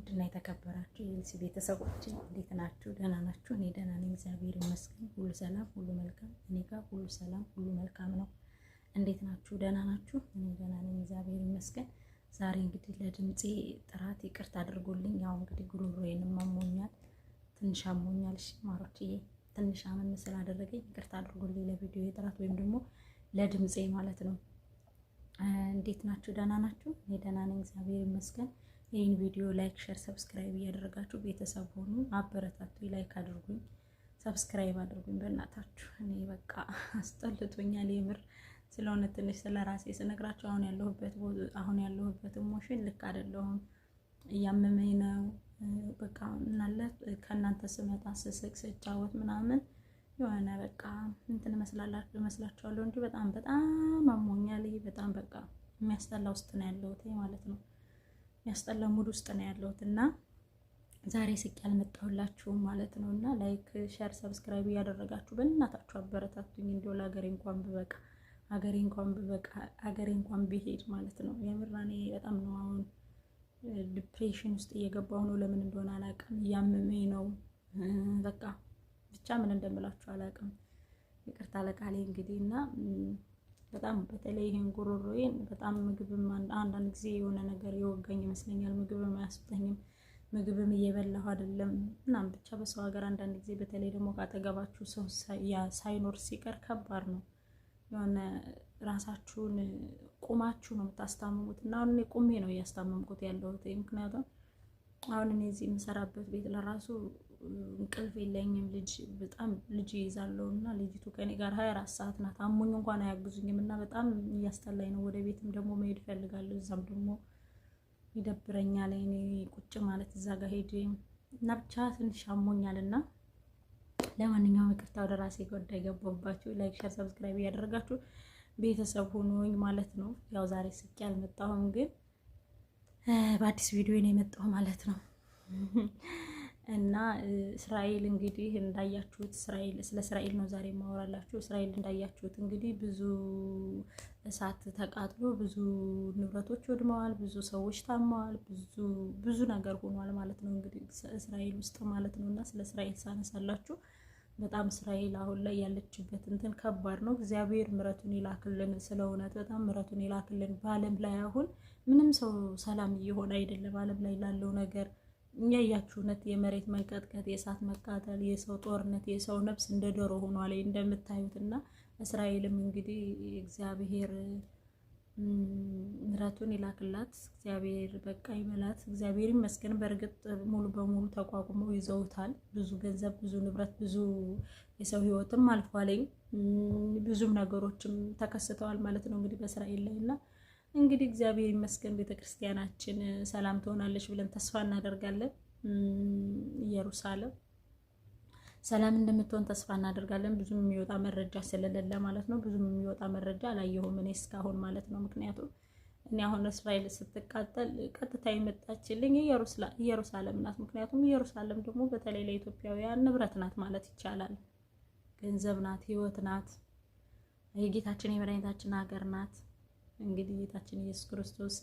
ውድና የተከበራችሁ የኤልሲ ቤተሰቦች እንዴት ናችሁ? ደህና ናችሁ? እኔ ደህና ነኝ፣ እግዚአብሔር ይመስገን። ሁሉ ሰላም፣ ሁሉ መልካም። እኔ ጋር ሁሉ ሰላም፣ ሁሉ መልካም ነው። እንዴት ናችሁ? ደህና ናችሁ? እኔ ደህና ነኝ፣ እግዚአብሔር ይመስገን። ዛሬ እንግዲህ ለድምፄ ጥራት ይቅርታ አድርጎልኝ። ያው እንግዲህ ጉሮሮዬንም አሞኛል፣ ትንሽ አሞኛል። እሺ ማሮችዬ፣ ትንሽ አመም ስላደረገኝ ይቅርታ አድርጎልኝ ለቪዲዮ ጥራት ወይም ደግሞ ለድምፄ ማለት ነው። እንዴት ናችሁ? ደህና ናችሁ? እኔ ደህና ነኝ፣ እግዚአብሔር ይመስገን። ይህን ቪዲዮ ላይክ፣ ሼር፣ ሰብስክራይብ እያደረጋችሁ ቤተሰብ ሆኑ፣ አበረታቱ። ላይክ አድርጉኝ፣ ሰብስክራይብ አድርጉኝ በእናታችሁ። እኔ በቃ አስጠልቶኛል የምር ስለሆነ ትንሽ ስለራሴ ስነግራችሁ አሁን ያለሁበት ኢሞሽን ልክ አይደለሁም፣ እያመመኝ ነው። በቃ ምናለ ከእናንተ ስመጣ ስስቅ ስጫወት ምናምን የሆነ በቃ እንትን መስላችኋለሁ እንጂ በጣም አሞኛል። በጣም በቃ የሚያስጠላ ውስጥ ነው ያለሁት ማለት ነው። የሚያስጠላ ሙድ ውስጥ ነው ያለሁት እና ዛሬ ስቄ አልመጣሁላችሁም ማለት ነው። እና ላይክ፣ ሼር፣ ሰብስክራይብ እያደረጋችሁ በእናታችሁ አበረታቱኝ። እንደው ለሀገሬ እንኳን ብሄድ ማለት ነው። የምር እኔ በጣም ነው አሁን ዲፕሬሽን ውስጥ እየገባሁ ነው። ለምን እንደሆነ አላውቅም። እያመመኝ ነው በቃ ብቻ ምን እንደምላችሁ አላውቅም። ይቅርታ ለቃሌ እንግዲህ እና በጣም በተለይ ይሄን ጉሮሮዬን በጣም ምግብም አንዳንድ ጊዜ የሆነ ነገር የወጋኝ ይመስለኛል። ምግብም አያስጠኝም፣ ምግብም እየበላሁ አይደለም ምናምን ብቻ በሰው ሀገር አንዳንድ ጊዜ በተለይ ደግሞ ካጠገባችሁ ሰው ሳይኖር ሲቀር ከባድ ነው። የሆነ ራሳችሁን ቁማችሁ ነው የምታስታምሙት እና አሁን እኔ ቁሜ ነው እያስታመምኩት ያለሁት። ምክንያቱም አሁን እኔ እዚህ የምሰራበት ቤት ለራሱ እንቅልፍ የለኝም። በጣም ልጅ ይዛለሁ እና ልጅቱ ከኔ ጋር 24 ሰዓት ናት። አሞኝ እንኳን አያግዙኝም እና በጣም እያስጠላኝ ነው። ወደ ቤትም ደግሞ መሄድ እፈልጋለሁ። እዛም ደግሞ ይደብረኛል እኔ ቁጭ ማለት እዛ ጋር ሄጄ እና ብቻ ትንሽ አሞኛል እና ለማንኛውም ይቅርታ ወደ ራሴ ጉዳይ ገባባችሁ። ላይክ፣ ሼር፣ ሰብስክራይብ እያደረጋችሁ ቤተሰብ ሆኖኝ ማለት ነው። ያው ዛሬ ስቄ አልመጣሁም፣ ግን በአዲስ ቪዲዮ ነው የመጣሁ ማለት ነው። እና እስራኤል እንግዲህ እንዳያችሁት ስለ እስራኤል ነው ዛሬ ማወራላችሁ። እስራኤል እንዳያችሁት እንግዲህ ብዙ እሳት ተቃጥሎ ብዙ ንብረቶች ወድመዋል፣ ብዙ ሰዎች ታመዋል፣ ብዙ ነገር ሆኗል ማለት ነው እንግዲህ እስራኤል ውስጥ ማለት ነው። እና ስለ እስራኤል ሳነሳላችሁ በጣም እስራኤል አሁን ላይ ያለችበት እንትን ከባድ ነው። እግዚአብሔር ምሕረቱን ይላክልን፣ ስለ እውነት በጣም ምሕረቱን ይላክልን። በዓለም ላይ አሁን ምንም ሰው ሰላም እየሆነ አይደለም። ዓለም ላይ ላለው ነገር ያያችሁነት የመሬት መንቀጥቀጥ፣ የእሳት መቃጠል፣ የሰው ጦርነት፣ የሰው ነፍስ እንደ ዶሮ ሆኗል እንደምታዩት። እና እስራኤልም እንግዲህ እግዚአብሔር ምሕረቱን ይላክላት፣ እግዚአብሔር በቃ ይበላት። እግዚአብሔር ይመስገን። በእርግጥ ሙሉ በሙሉ ተቋቁመው ይዘውታል። ብዙ ገንዘብ፣ ብዙ ንብረት፣ ብዙ የሰው ሕይወትም አልፏል። ብዙም ነገሮችም ተከስተዋል ማለት ነው እንግዲህ በእስራኤል ላይ እና እንግዲህ እግዚአብሔር ይመስገን ቤተክርስቲያናችን ሰላም ትሆናለች ብለን ተስፋ እናደርጋለን። ኢየሩሳሌም ሰላም እንደምትሆን ተስፋ እናደርጋለን። ብዙም የሚወጣ መረጃ ስለሌለ ማለት ነው። ብዙም የሚወጣ መረጃ አላየሁም እኔ እስካሁን ማለት ነው። ምክንያቱም እኔ አሁን እስራኤል ስትቃጠል ቀጥታ የመጣችልኝ ኢየሩሳሌም ናት። ምክንያቱም ኢየሩሳሌም ደግሞ በተለይ ለኢትዮጵያውያን ንብረት ናት ማለት ይቻላል። ገንዘብ ናት፣ ሕይወት ናት፣ የጌታችን የመድኃኒታችን ሀገር ናት። እንግዲህ ጌታችን ኢየሱስ ክርስቶስ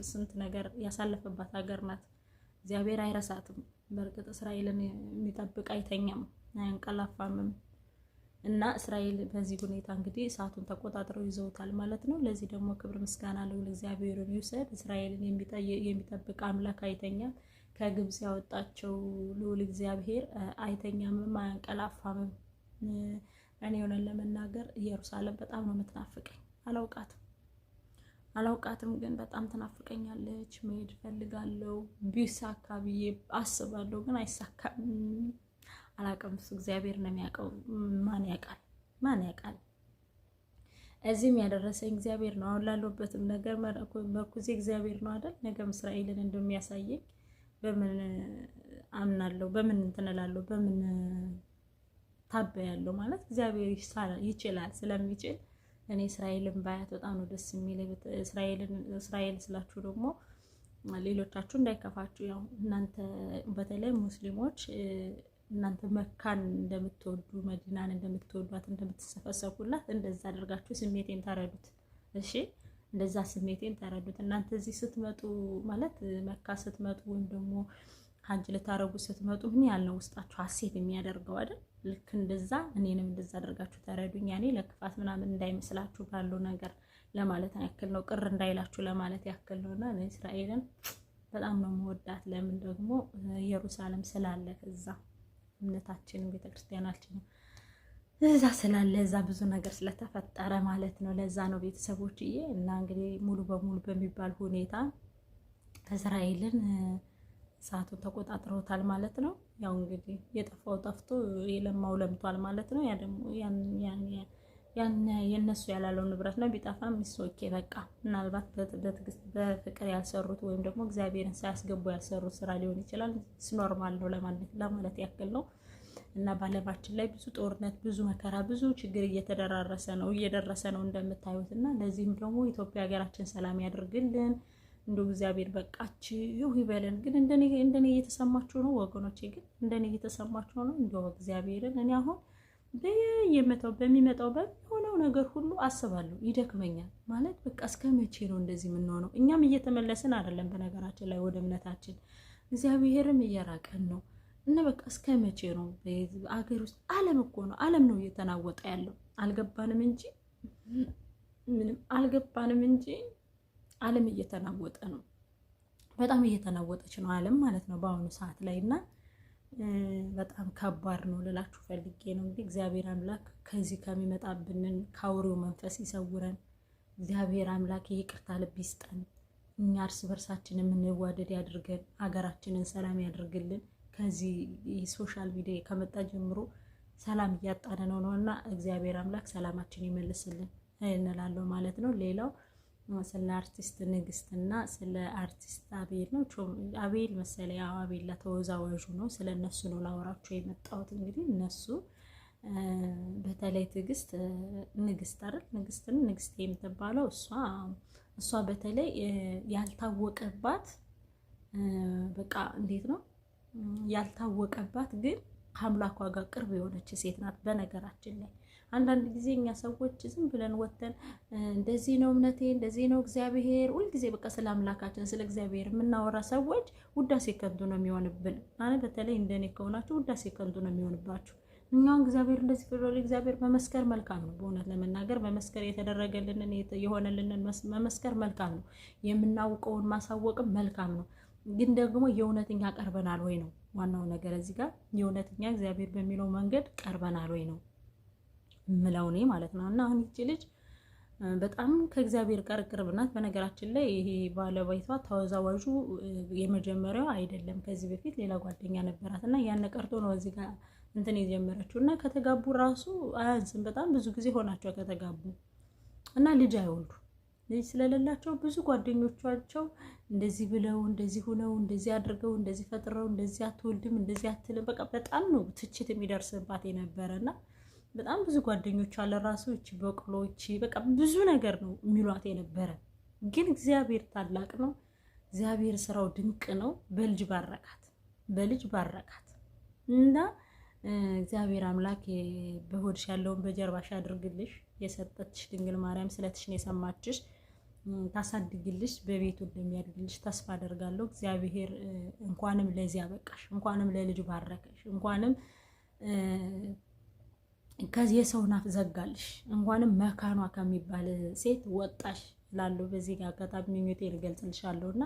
ስንት ነገር ያሳለፈባት ሀገር ናት። እግዚአብሔር አይረሳትም። በእርግጥ እስራኤልን የሚጠብቅ አይተኛም አያንቀላፋምም። እና እስራኤል በዚህ ሁኔታ እንግዲህ እሳቱን ተቆጣጥረው ይዘውታል ማለት ነው። ለዚህ ደግሞ ክብር ምስጋና ለሁሉ እግዚአብሔርን ይውሰድ። እስራኤልን የሚጠብቅ አምላክ አይተኛም። ከግብጽ ያወጣቸው ልዑል እግዚአብሔር አይተኛምም አያንቀላፋምም። እኔ ሆነን ለመናገር ኢየሩሳሌም በጣም ነው የምትናፍቀኝ። አላውቃትም ግን በጣም ትናፍቀኛለች። መሄድ ፈልጋለሁ ቢሳካ ብዬ አስባለሁ፣ ግን አይሳካም። አላውቅም፣ እሱ እግዚአብሔር ነው የሚያውቀው። ማን ያውቃል? እዚህም ያደረሰኝ እግዚአብሔር ነው። አሁን ላለሁበትም ነገር መርኩዜ እግዚአብሔር ነው አይደል? ነገም እስራኤልን እንደሚያሳየኝ በምን አምናለሁ፣ በምን እንትን እላለሁ፣ በምን ታበያለሁ ማለት እግዚአብሔር ይችላል። ስለሚችል እኔ እስራኤልን ባያት በጣም ነው ደስ የሚለኝ። እስራኤል ስላችሁ ደግሞ ሌሎቻችሁ እንዳይከፋችሁ፣ ያው እናንተ በተለይ ሙስሊሞች እናንተ መካን እንደምትወዱ መዲናን እንደምትወዷት እንደምትሰፈሰፉላት እንደዛ አድርጋችሁ ስሜቴን ተረዱት። እሺ እንደዛ ስሜቴን ተረዱት። እናንተ እዚህ ስትመጡ ማለት መካ ስትመጡ ወይም ደግሞ ሀጅ ልታረጉ ስትመጡ ምን ያህል ነው ውስጣችሁ ሀሴት የሚያደርገው አይደል? ልክ እንደዛ እኔንም እንደዛ አደርጋችሁ ተረዱኝ። ያኔ ለክፋት ምናምን እንዳይመስላችሁ ባለው ነገር ለማለት ያክል ነው፣ ቅር እንዳይላችሁ ለማለት ያክል ነውና እስራኤልን በጣም ነው የምወዳት። ለምን ደግሞ ኢየሩሳሌም ስላለ እዛ እምነታችን ቤተክርስቲያናችን እዛ ስላለ እዛ ብዙ ነገር ስለተፈጠረ ማለት ነው። ለዛ ነው ቤተሰቦችዬ። እና እንግዲህ ሙሉ በሙሉ በሚባል ሁኔታ እስራኤልን ሰዓቱን ተቆጣጥረውታል ማለት ነው። ያው እንግዲህ የጠፋው ጠፍቶ የለማው ለምቷል ማለት ነው። ያ ደግሞ ያን የነሱ ያላለው ንብረት ነው። ቢጠፋም ይሶኬ በቃ ምናልባት በትዕግስት በፍቅር ያልሰሩት ወይም ደግሞ እግዚአብሔርን ሳያስገቡ ያልሰሩት ስራ ሊሆን ይችላል። ኖርማል ነው ለማለት ያክል ነው። እና ባለባችን ላይ ብዙ ጦርነት፣ ብዙ መከራ፣ ብዙ ችግር እየደረሰ ነው እንደምታዩት። እና ለዚህም ደግሞ ኢትዮጵያ ሀገራችን ሰላም ያድርግልን። እንደው እግዚአብሔር በቃችሁ ይበለን። ግን እንደኔ እየተሰማችሁ ነው ወገኖቼ? ግን እንደኔ እየተሰማችሁ ነው? እንደው እግዚአብሔርን እኔ አሁን በሚመጣው በሚሆነው ነገር ሁሉ አስባለሁ፣ ይደክመኛል። ማለት በቃ እስከ መቼ ነው እንደዚህ የምንሆነው? እኛም እየተመለስን አይደለም በነገራችን ላይ ወደ እምነታችን፣ እግዚአብሔርም እየራቀን ነው። እና በቃ እስከ መቼ ነው አገር ውስጥ ዓለም እኮ ነው፣ ዓለም ነው እየተናወጠ ያለው። አልገባንም እንጂ ምንም አልገባንም እንጂ ዓለም እየተናወጠ ነው። በጣም እየተናወጠች ነው ዓለም ማለት ነው በአሁኑ ሰዓት ላይ። እና በጣም ከባድ ነው ልላችሁ ፈልጌ ነው። እንግዲህ እግዚአብሔር አምላክ ከዚህ ከሚመጣብንን ከአውሬው መንፈስ ይሰውረን። እግዚአብሔር አምላክ ይቅርታ ልብ ይስጠን። እኛ እርስ በርሳችን የምንዋደድ ያድርገን። ሀገራችንን ሰላም ያድርግልን። ከዚህ ሶሻል ሚዲያ ከመጣ ጀምሮ ሰላም እያጣነ ነው እና እግዚአብሔር አምላክ ሰላማችን ይመልስልን እንላለሁ ማለት ነው። ሌላው ስለ አርቲስት ንግስትና ስለ አርቲስት አቤል ነው። አቤል መሰለኝ፣ ያው አቤል ተወዛዋዡ ነው። ስለ እነሱ ነው ላወራችሁ የመጣሁት። እንግዲህ እነሱ በተለይ ንግስት አይደል ንግስት የምትባለው እሷ በተለይ ያልታወቀባት በቃ እንዴት ነው ያልታወቀባት ግን ከአምላኳ ጋር ቅርብ የሆነች ሴት ናት። በነገራችን ላይ አንዳንድ ጊዜ እኛ ሰዎች ዝም ብለን ወተን እንደዚህ ነው እምነቴ፣ እንደዚህ ነው እግዚአብሔር፣ ሁልጊዜ በቃ ስለ አምላካችን ስለ እግዚአብሔር የምናወራ ሰዎች ውዳሴ ከንቱ ነው የሚሆንብን። ማለት በተለይ እንደኔ ከሆናችሁ ውዳሴ ከንቱ ነው የሚሆንባችሁ። እኛውን እግዚአብሔር እንደዚህ ብሎ እግዚአብሔር መመስከር መልካም ነው። በእውነት ለመናገር መመስከር የተደረገልንን የሆነልንን መመስከር መልካም ነው። የምናውቀውን ማሳወቅም መልካም ነው። ግን ደግሞ የእውነተኛ ቀርበናል ወይ ነው ዋናው ነገር እዚህ ጋር። የእውነተኛ እግዚአብሔር በሚለው መንገድ ቀርበናል ወይ ነው እምለው እኔ ማለት ነው። እና አሁን ይቺ ልጅ በጣም ከእግዚአብሔር ጋር ቅርብ ናት። በነገራችን ላይ ይሄ ባለቤቷ ተወዛዋዡ የመጀመሪያው አይደለም። ከዚህ በፊት ሌላ ጓደኛ ነበራት እና ያን ቀርቶ ነው እዚህ ጋር እንትን የጀመረችው። እና ከተጋቡ ራሱ አያንስም፣ በጣም ብዙ ጊዜ ሆናቸው ከተጋቡ እና ልጅ አይወልዱ። ልጅ ስለሌላቸው ብዙ ጓደኞቻቸው እንደዚህ ብለው እንደዚህ ሆነው እንደዚህ አድርገው እንደዚህ ፈጥረው እንደዚህ አትወልድም እንደዚህ አትልም፣ በቃ በጣም ነው ትችት የሚደርስባት የነበረና በጣም ብዙ ጓደኞች አለ ራሱ እቺ በቅሎች በቃ ብዙ ነገር ነው የሚሏት የነበረ። ግን እግዚአብሔር ታላቅ ነው። እግዚአብሔር ስራው ድንቅ ነው። በልጅ ባረካት እና እግዚአብሔር አምላክ በሆድሽ ያለውን በጀርባሽ አድርግልሽ። የሰጠችሽ ድንግል ማርያም ስለትሽ ነው የሰማችሽ፣ ታሳድግልሽ፣ በቤቱ እንደሚያድግልሽ ተስፋ አደርጋለሁ። እግዚአብሔር እንኳንም ለዚህ አበቃሽ፣ እንኳንም ለልጅ ባረከሽ፣ እንኳንም ከዚህ የሰው ናፍ ዘጋልሽ፣ እንኳንም መካኗ ከሚባል ሴት ወጣሽ ላለው በዚህ ጋር አጋጣሚ ምኞቴን እገልጽልሻለሁ። እና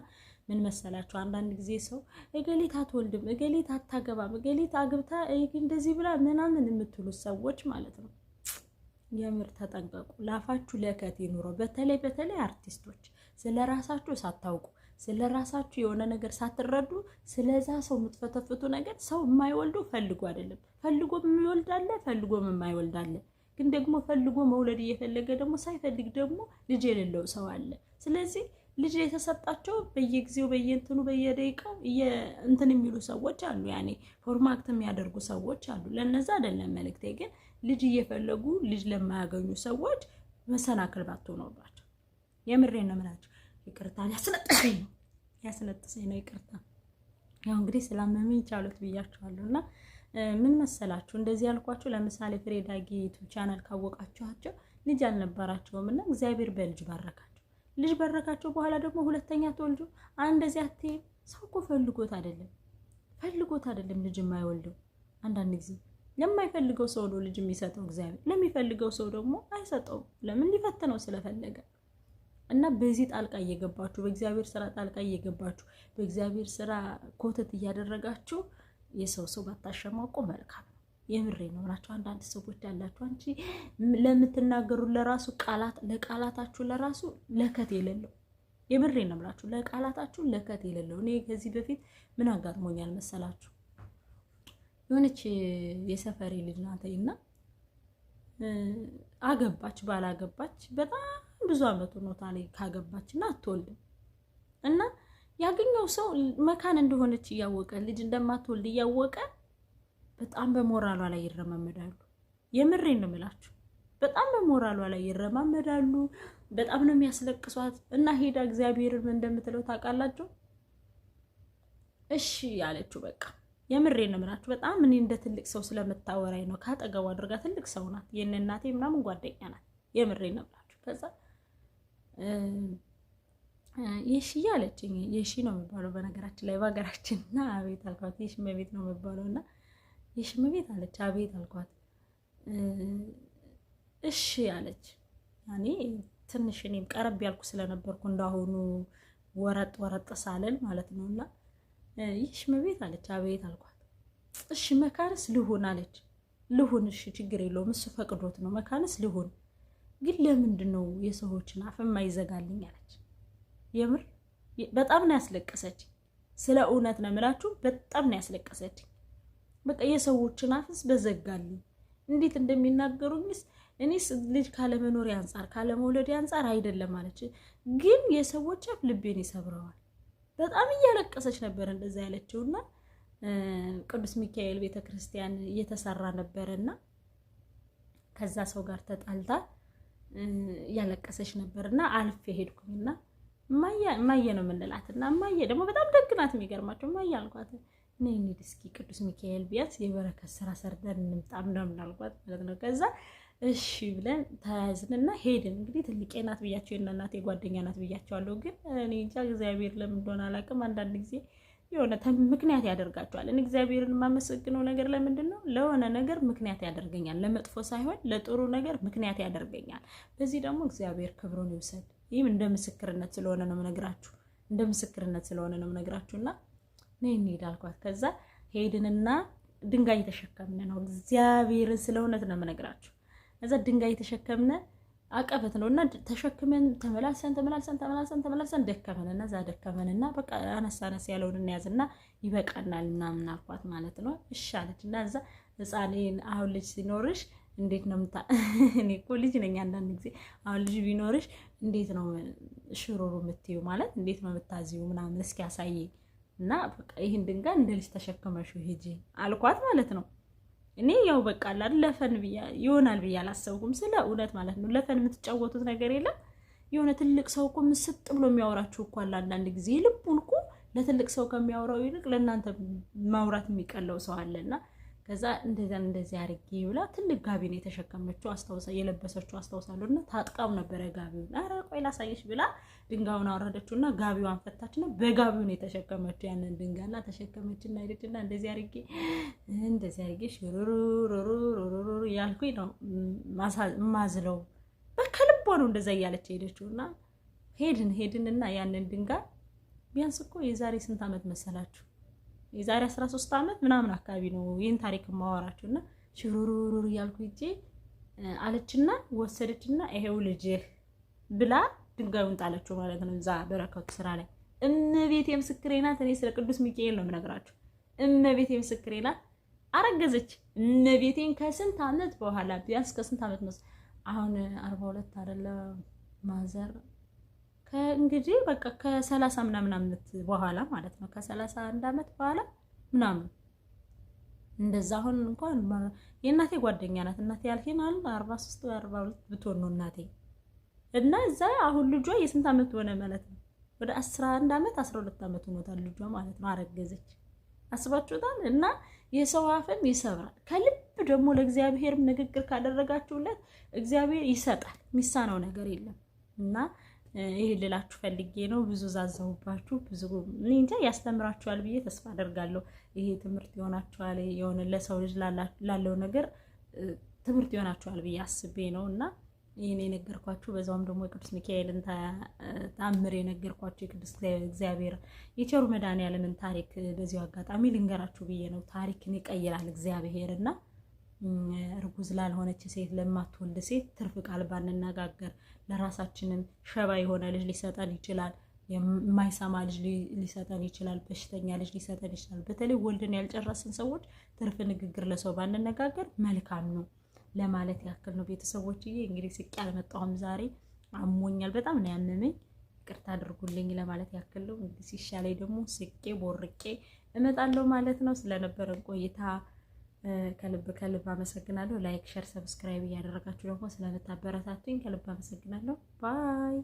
ምን መሰላችሁ አንዳንድ ጊዜ ሰው እገሊት አትወልድም፣ እገሊት አታገባም፣ እገሊት አግብታ እንደዚህ ብላ ምናምን የምትሉት ሰዎች ማለት ነው የምር ተጠንቀቁ። ላፋችሁ ለከት ይኑረው። በተለይ አርቲስቶች ስለራሳችሁ ሳታውቁ ስለራሳችሁ የሆነ ነገር ሳትረዱ ስለዛ ሰው የምትፈተፍቱ ነገር ሰው የማይወልዱ ፈልጎ አይደለም። ፈልጎም የሚወልዳለ ፈልጎም የማይወልዳለ። ግን ደግሞ ፈልጎ መውለድ እየፈለገ ደግሞ ሳይፈልግ ደግሞ ልጅ የሌለው ሰው አለ። ስለዚህ ልጅ የተሰጣቸው በየጊዜው በየእንትኑ በየደቂቃው እንትን የሚሉ ሰዎች አሉ። ያኔ ፎርማክት የሚያደርጉ ሰዎች አሉ። ለነዛ አይደለም መልእክቴ። ግን ልጅ እየፈለጉ ልጅ ለማያገኙ ሰዎች መሰናክል ባትሆኑባቸው። የምሬን ነው የምላቸው። ይቅርታ ያስነጥሰኝ ነው ይቅርታ። ያው እንግዲህ ስላመመኝ ቻሉት ብያችኋለሁ። እና ምን መሰላችሁ እንደዚህ ያልኳችሁ፣ ለምሳሌ ፍሬዳጊ ዩቲዩብ ቻናል ካወቃችኋቸው ልጅ አልነበራቸውም እና እግዚአብሔር በልጅ ባረካቸው። ልጅ ባረካቸው በኋላ ደግሞ ሁለተኛ ተወልጆ እንደዚህ አትይም። ሰው እኮ ፈልጎት አይደለም ፈልጎት አይደለም ልጅ የማይወልደው። አንዳንድ ጊዜ ለማይፈልገው ሰው ነው ልጅ የሚሰጠው እግዚአብሔር። ለሚፈልገው ሰው ደግሞ አይሰጠውም። ለምን? ሊፈትነው ስለፈለገ። እና በዚህ ጣልቃ እየገባችሁ በእግዚአብሔር ስራ ጣልቃ እየገባችሁ በእግዚአብሔር ስራ ኮተት እያደረጋችሁ የሰው ሰው ባታሸማቁ መልካም ነው። የምሬ ነው ብላችሁ አንዳንድ ሰዎች ያላችሁ አንቺ ለምትናገሩ ለራሱ ለቃላታችሁ ለራሱ ለከት የሌለው የምሬ ነው ብላችሁ ለቃላታችሁ ለከት የሌለው። እኔ ከዚህ በፊት ምን አጋጥሞኛል መሰላችሁ? የሆነች የሰፈሬ ልጅ ናትና አገባች ባላገባች በጣም ብዙ አመት ሆኖታል ካገባችና አትወልድም። እና ያገኘው ሰው መካን እንደሆነች እያወቀ ልጅ እንደማትወልድ እያወቀ በጣም በሞራሏ ላይ ይረማመዳሉ። የምሬን ነው የምላችሁ። በጣም በሞራሏ ላይ ይረማመዳሉ። በጣም ነው የሚያስለቅሷት። እና ሄዳ እግዚአብሔርን እንደምትለው ታውቃላችሁ? እሺ ያለችው በቃ የምሬን ነው የምላችሁ። በጣም እኔ እንደ ትልቅ ሰው ስለምታወራኝ ነው። ካጠገቡ አድርጋ ትልቅ ሰው ናት። የእነ እናቴ ምናምን ጓደኛ ናት። የምሬን ነው የምላችሁ። ከዛ የሺ ያለችኝ የሺ ነው የሚባለው በነገራችን ላይ በሀገራችን። እና አቤት አልኳት። የሺ መቤት ነው የሚባለው። እና የሺ መቤት አለች። አቤት አልኳት። እሺ አለች። ያኔ ትንሽ እኔም ቀረብ ያልኩ ስለነበርኩ እንዳሁኑ ወረጥ ሳለል ማለት ነው። እና የሺ መቤት አለች። አቤት አልኳት። እሺ መካንስ ልሁን አለች። ልሁን እሺ ችግር የለውም እሱ ፈቅዶት ነው መካንስ ልሁን፣ ግን ለምንድን ነው የሰዎችን አፍ የማይዘጋልኝ አለች። የምር በጣም ነው ያስለቀሰች። ስለ እውነት ነው የምላችሁ፣ በጣም ነው ያስለቀሰች። በቃ የሰዎችን አፍስ በዘጋልኝ። እንዴት እንደሚናገሩኝስ እኔስ ልጅ ካለመኖር አንፃር ካለመውለድ አንፃር አይደለም አለች፣ ግን የሰዎች አፍ ልቤን ይሰብረዋል። በጣም እያለቀሰች ነበር እንደዛ ያለችውና ቅዱስ ሚካኤል ቤተክርስቲያን እየተሰራ ነበርና ከዛ ሰው ጋር ተጣልታ እያለቀሰች ነበርና አልፌ ሄድኩኝና እማዬ ነው የምንላትና እማዬ ደግሞ በጣም ደግ ናት። የሚገርማቸው እማዬ አልኳት ነይ እንሂድ እስኪ ቅዱስ ሚካኤል ቢያንስ የበረከት ስራ ሰርተን እንምጣ ምናምን አልኳት ማለት ነው። ከዛ እሺ ብለን ተያዝንና ሄድን። እንግዲህ ትልቄ ናት ብያቸው የእናቴ ጓደኛ ናት ብያቸዋለሁ። ግን እኔ እንጃ እግዚአብሔር ለምን እንደሆነ አላውቅም። አንዳንድ ጊዜ የሆነ ምክንያት ያደርጋቸዋል። እኔ እግዚአብሔርን የማመሰግነው ነገር ለምንድን ነው? ለሆነ ነገር ምክንያት ያደርገኛል። ለመጥፎ ሳይሆን ለጥሩ ነገር ምክንያት ያደርገኛል። በዚህ ደግሞ እግዚአብሔር ክብሩን ይውሰድ። ይህም እንደ ምስክርነት ስለሆነ ነው የምነግራችሁ። እንደ ምስክርነት ስለሆነ ነው የምነግራችሁና ነይ እንሂድ አልኳት። ከዛ ሄድንና ድንጋይ ተሸከምነ ነው። እግዚአብሔርን ስለ እውነት ነው የምነግራችሁ። ከዛ ድንጋይ ተሸከምነ አቀበት ነውና ተሸክመን ተመላልሰን ደከመንና እዛ ደከመንና በቃ አነሳነስ ያለውን እንያዝና ይበቃናል ምናምን አልኳት ማለት ነው። እሺ አለችና እዛ ህፃኔን አሁን ልጅ ሲኖርሽ እንዴት ነው እኔ እኮ ልጅ ነኝ። አንዳንድ ጊዜ አሁን ልጅ ቢኖርሽ እንዴት ነው ሽሮሩ የምትይው ማለት እንዴት ነው የምታዚው ምናምን እስኪ ያሳየኝ እና በቃ ይሄን ድንጋይ እንደ ልጅ ተሸክመሽው ሂጂ አልኳት ማለት ነው። እኔ ያው በቃ አይደል ለፈን ይሆናል ብዬ አላሰብኩም። ስለ እውነት ማለት ነው። ለፈን የምትጫወቱት ነገር የለም። የሆነ ትልቅ ሰው እኮ ምስጥ ብሎ የሚያወራችሁ እኮ አለ። አንዳንድ ጊዜ ልቡን እኮ ለትልቅ ሰው ከሚያወራው ይልቅ ለእናንተ ማውራት የሚቀለው ሰው አለና ከዛ እንደዚህ አርጌ ብላ ትልቅ ጋቢ ነው የተሸከመችው። የለበሰችው አስታውሳለሁና ታጥቃው ነበረ ጋቢውን። ኧረ ቆይ ላሳየሽ ብላ ድንጋዩን አወረደችውና ጋቢዋን ፈታችና በጋቢው ነው የተሸከመችው። ያንን ድንጋይና ተሸከመችና ሄደችና እንደዚህ አርጌ ሽሩሩሩሩሩሩ ያልኩኝ ነው ማዝለው። በቃ ልቧ ነው እንደዛ እያለች ሄደችውና ሄድንና ያንን ድንጋይ ቢያንስ እኮ የዛሬ ስንት ዓመት መሰላችሁ? የዛሬ 13 ዓመት ምናምን አካባቢ ነው ይሄን ታሪክ ማወራችሁና ሽሩሩሩ ያልኩ እጄ አለችና ወሰደችና ይሄው ልጅህ ብላ ድንጋዩን ጣለችው ማለት ነው። እዛ በረከቱ ስራ ላይ እመቤቴ ምስክሬ ናት። እኔ ስለ ቅዱስ ሚካኤል ነው የምነግራችሁ። እመቤቴ ምስክሬ ናት። አረገዘች። እመቤቴን ከስንት ዓመት በኋላ ቢያንስ ከስንት ዓመት ነው አሁን 42 አይደለ ማዘር ከእንግዲህ በቃ ከ30 ምናምን ዓመት በኋላ ማለት ነው። ከ31 ዓመት በኋላ ምናምን እንደዛ አሁን እንኳን የእናቴ ጓደኛ ናት። እናቴ ያልከኝ አለ 43 42 ብትሆን ነው እናቴ። እና እዛ አሁን ልጇ የስንት ዓመት ሆነ ማለት ነው? ወደ 11 ዓመት 12 ዓመት ሆኖታል ልጇ ማለት ነው። አረገዘች። አስባችሁታል? እና የሰው አፍም ይሰብራል። ከልብ ደግሞ ለእግዚአብሔር ንግግር ካደረጋችሁለት እግዚአብሔር ይሰጣል። ሚሳነው ነገር የለም። እና ይሄ ልላችሁ ፈልጌ ነው። ብዙ ዛዛውባችሁ ብዙ እንጃ ያስተምራችኋል ብዬ ተስፋ አደርጋለሁ። ይሄ ትምህርት ይሆናችኋል፣ የሆነ ለሰው ልጅ ላለው ነገር ትምህርት ይሆናችኋል ብዬ አስቤ ነው እና ይሄን የነገርኳችሁ። በዛውም ደግሞ የቅዱስ ሚካኤልን ታምር የነገርኳችሁ የቅዱስ እግዚአብሔር የቸሩ መድኃኔዓለምን ታሪክ በዚሁ አጋጣሚ ልንገራችሁ ብዬ ነው። ታሪክን ይቀይራል እግዚአብሔር እና እርጉዝ ላልሆነች ሴት፣ ለማትወልድ ሴት ትርፍ ቃል ባንነጋገር፣ ለራሳችንም ሸባ የሆነ ልጅ ሊሰጠን ይችላል፣ የማይሰማ ልጅ ሊሰጠን ይችላል፣ በሽተኛ ልጅ ሊሰጠን ይችላል። በተለይ ወልድን ያልጨረስን ሰዎች ትርፍ ንግግር ለሰው ባንነጋገር መልካም ነው ለማለት ያክል ነው። ቤተሰቦችዬ እንግዲህ ስቄ አልመጣሁም ዛሬ፣ አሞኛል፣ በጣም ነው ያመመኝ፣ ይቅርታ አድርጉልኝ ለማለት ያክል ነው። እንግዲህ ሲሻለኝ ደግሞ ስቄ ቦርቄ እመጣለሁ ማለት ነው። ስለነበረን ቆይታ ከልብ አመሰግናለሁ። ላይክ፣ ሸር፣ ሰብስክራይብ እያደረጋችሁ ደግሞ ስለምታበረታቱኝ ከልብ አመሰግናለሁ። ባይ